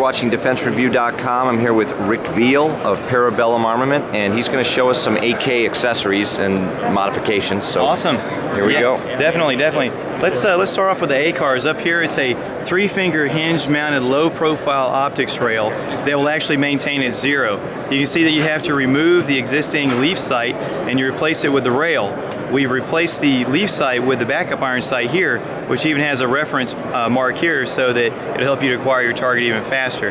You're watching DefenseReview.com. I'm here with Rick Veal of Parabellum Armament, and he's going to show us some AK accessories and modifications. So awesome. Here we go. Definitely. Let's start off with the AKARS. Up here it's a 3-finger hinge-mounted low-profile optics rail that will actually maintain at 0. You can see that you have to remove the existing leaf sight and you replace it with the rail. We've replaced the leaf sight with the backup iron sight here, which even has a reference mark here so that it'll help you to acquire your target even faster.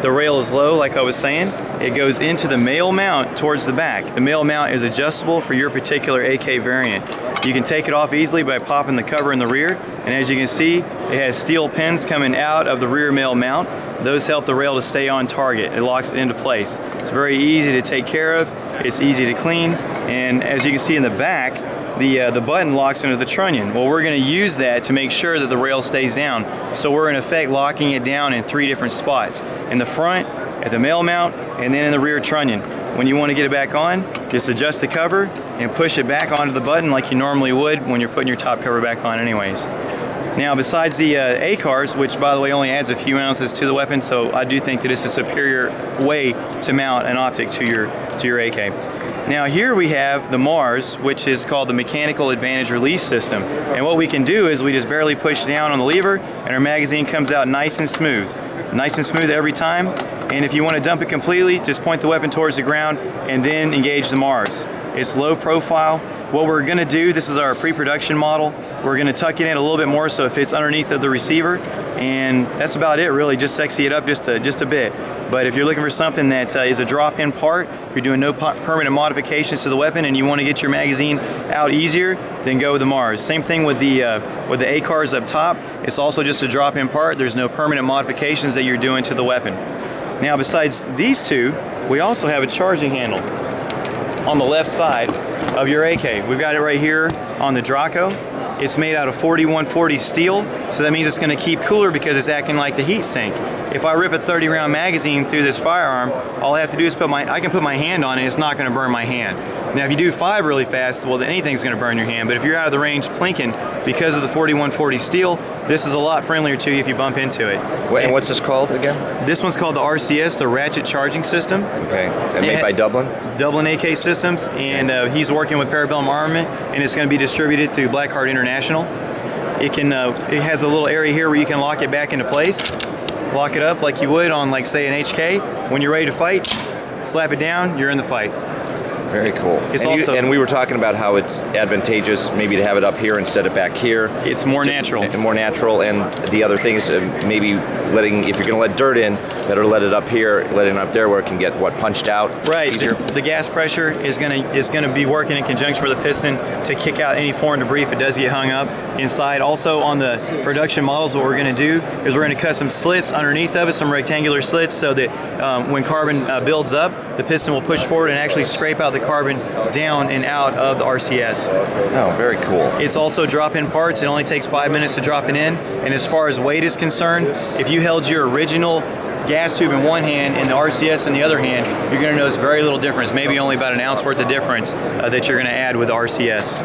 The rail is low, like I was saying. It goes into the male mount towards the back. The male mount is adjustable for your particular AK variant. You can take it off easily by popping the cover in the rear, and as you can see, it has steel pins coming out of the rear male mount. Those help the rail to stay on target. It locks it into place. It's very easy to take care of. It's easy to clean, and as you can see in the back, the button locks into the trunnion. Well, we're going to use that to make sure that the rail stays down. So we're in effect locking it down in 3 different spots. In the front, at the male mount, and then in the rear trunnion. When you want to get it back on, just adjust the cover and push it back onto the button like you normally would when you're putting your top cover back on anyways. Now, besides the AKARS, which by the way only adds a few ounces to the weapon, so I do think that it's a superior way to mount an optic to your AK. Now here we have the MARS, which is called the Mechanical Advantage Release System. And what we can do is we just barely push down on the lever and our magazine comes out nice and smooth. Nice and smooth every time. And if you want to dump it completely, just point the weapon towards the ground and then engage the MARS. It's low profile. What we're going to do, this is our pre-production model, we're going to tuck it in a little bit more so it fits underneath of the receiver, and that's about it really, just sexy it up just a bit. But if you're looking for something that is a drop-in part, if you're doing no permanent modifications to the weapon and you want to get your magazine out easier, then go with the MARS. Same thing with the AKARS up top. It's also just a drop-in part. There's no permanent modifications that you're doing to the weapon. Now besides these two, we also have a charging handle on the left side of your AK. We've got it right here on the Draco. It's made out of 4140 steel, so that means it's going to keep cooler because it's acting like the heat sink. If I rip a 30-round magazine through this firearm, all I have to do is I can put my hand on it, it's not going to burn my hand. Now if you do 5 really fast, well then anything's going to burn your hand, but if you're out of the range plinking because of the 4140 steel, this is a lot friendlier to you if you bump into it. And what's this called again? This one's called the RCS, the Ratchet Charging System. Okay, and made by Dublin? Dublin AK Systems, and he's working with Parabellum Armament, and it's going to be distributed through Blackheart International. It has a little area here where you can lock it back into place. Lock it up like you would on, like, say, an HK. When you're ready to fight, slap it down, you're in the fight. Very cool. And we were talking about how it's advantageous maybe to have it up here instead of back here. It's more natural. More natural, and the other thing is maybe if you're going to let dirt in, better let it up here, let it up there where it can get punched out. Right. The gas pressure is going to be working in conjunction with the piston to kick out any foreign debris if it does get hung up inside. Also on the production models, what we're going to do is we're going to cut some slits underneath of it, some rectangular slits, so that when carbon builds up, the piston will push forward and actually scrape out the carbon down and out of the RCS. Oh, very cool. It's also drop-in parts. It only takes 5 minutes to drop it in. And as far as weight is concerned, if you held your original gas tube in one hand and the RCS in the other hand, you're going to notice very little difference, maybe only about an ounce worth of difference that you're going to add with the RCS.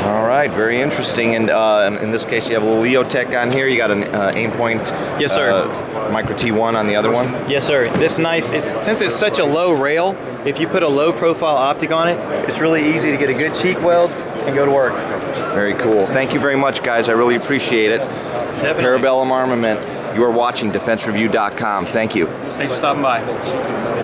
All right, very interesting. And in this case, you have a little Leotech on here. You got an aim point. Yes, sir. Micro T1 on the other one. Yes, sir. This nice. Since it's such a low rail, if you put a low profile optic on it, it's really easy to get a good cheek weld and go to work. Very cool. Thank you very much, guys. I really appreciate it. Definitely. Parabellum Armament. You are watching DefenseReview.com. Thank you. Thanks for stopping by.